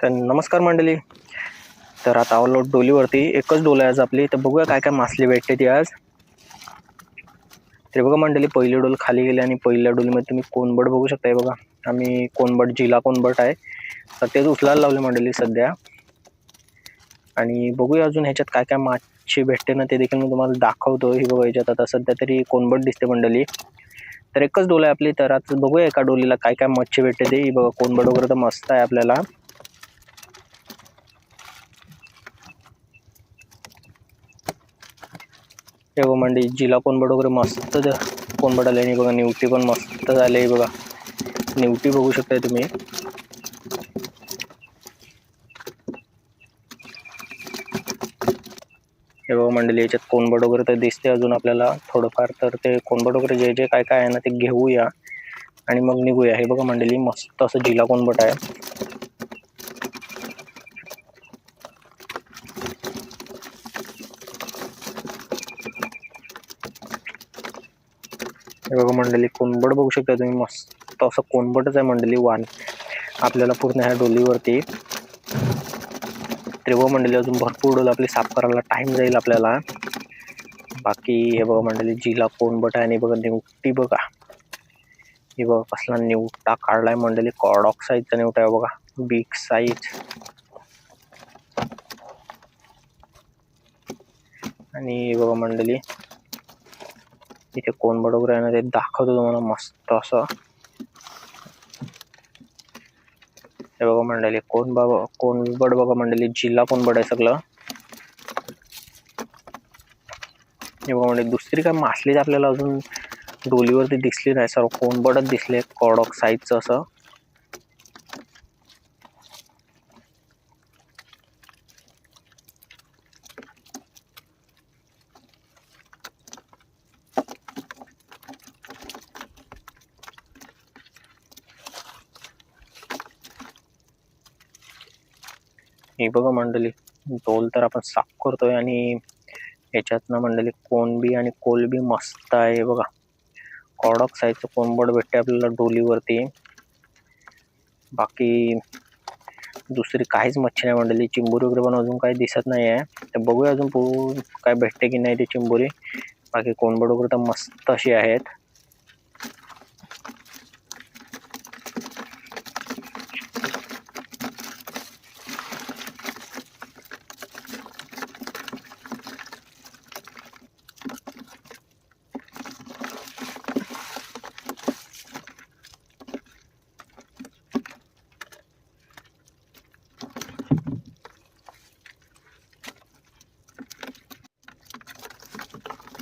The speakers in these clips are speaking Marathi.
तर नमस्कार मंडळी. तर आता आलो डोलीवरती. एकच डोल आहे आज आपली. तर बघूया काय काय मासली भेटते ती आज. ते बघा मंडळी, पहिली डोल खाली गेली आणि पहिल्या डोलीमध्ये तुम्ही कोनबड बघू शकता. बघा, आम्ही कोनबड, जिला कोनबट आहे, तर तेच उचलायला लावले मंडळी सध्या. आणि बघूया अजून ह्याच्यात काय काय मासे भेटते ना, ते देखील मी तुम्हाला दाखवतो. ही बघा, ह्याच्यात आता सध्या तरी कोनबट दिसते मंडळी. तर एकच डोल आहे आपली. तर आज बघूया एका डोलीला काय काय मच्छी भेटते ते. ही बघा, कोनबड वगैरे तर मस्त आहे आपल्याला. हे बघा मंडळी, जिला कोनबड वगैरे मस्त कोनबड आले. आणि बघा, निवटी पण मस्त झाले. बघा, निवटी बघू शकताय तुम्ही. हे बघा मंडळी, याच्यात कोनबड वगैरे तर दिसते अजून आपल्याला थोडंफार. तर ते कोनबड वगैरे जे जे काय काय आहे ना, ते घेऊया आणि मग निघूया. हे बघा मंडळी, मस्त असं जिला कोनबट आहे. हे बघा मंडळी, कोनबड बघू शकता तुम्ही. मस्त असं कोनबटच आहे मंडळी, वान आपल्याला पूर्ण ह्या डोलीवरती. तर बघा मंडळी, अजून भरपूर डोल आपली साफ करायला टाइम जाईल आपल्याला. बाकी हे बघा मंडळी, जिला कोनबट आहे. आणि बघा निवटी बघा, हे बघा कसला निवटा काढलाय मंडळी. कॉडॉक साईजचा निवटा आहे बघा, बिग साईज. आणि बघा मंडळी, इथे कोनबड वगैरे आहे ना, ते दाखवतो तुम्हाला मस्त असं. हे बघा मंडळी, कोनबड बघा मंडळी, जिल्हा कोनबड आहे सगळं. हे बघा मंडळी, दुसरी काय मासली आपल्याला अजून डोलीवरती दिसली नाही. सर्व कोनबडच दिसले, कॉडॉक साईजचं असं. हे बघा मंडळी, डोल तर आपण साफ करतोय. आणि याच्यात ना मंडळी, कोनबी आणि कोलबी मस्त आहे. बघा, कॉडॉक साईजचं कोनबड भेटते आपल्याला डोलीवरती. बाकी दुसरी काहीच मच्छी नाही मंडळी. चिंबोरी वगैरे पण अजून काही दिसत नाही आहे. तर बघूया अजून काय भेटते की नाही ते चिंबोरी. बाकी कोनबड वगैरे तर मस्त अशी आहेत.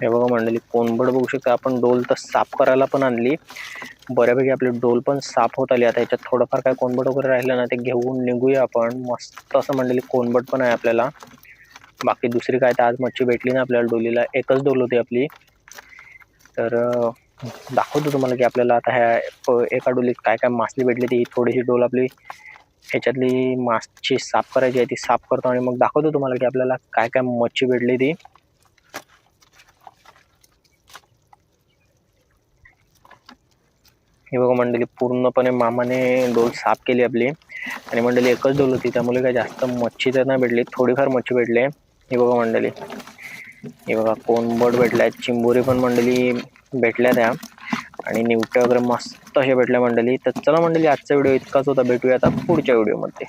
हे बघा मंडळी, कोनबड बघू शकता आपण. डोल तर साफ करायला पण आणली, बऱ्यापैकी आपली डोल पण साफ होत आली. आता याच्यात थोडंफार काय कोनबड वगैरे राहिलं ना, ते घेऊन निघूया आपण. मस्त असं मंडळी कोनबड पण आहे आपल्याला. बाकी दुसरी काय तर आज मच्छी भेटली ना आपल्याला डोलीला. एकच डोल होती आपली. तर दाखवतो तुम्हाला की आपल्याला आता ह्या एका डोलीत काय काय मासली भेटली. ती थोडीशी डोल आपली ह्याच्यातली मासची साफ करायची आहे, ती साफ करतो आणि मग दाखवतो तुम्हाला की आपल्याला काय काय मच्छी भेटली ती. हे बघा मंडळी, पूर्णपणे मामाने डोल साफ केली आपली. आणि मंडळी एकच डोल होती, त्यामुळे काही जास्त मच्छी तर नाही भेटली, थोडीफार मच्छी भेटली. हे बघा मंडळी, हे बघा कोनबड भेटलाय, चिंबोरी पण मंडळी भेटल्या त्या. आणि निवट्या वगैरे मस्त अशा भेटल्या मंडळी. तर चला मंडळी, आजचा व्हिडिओ इतकाच होता. भेटूया आता पुढच्या व्हिडिओमध्ये.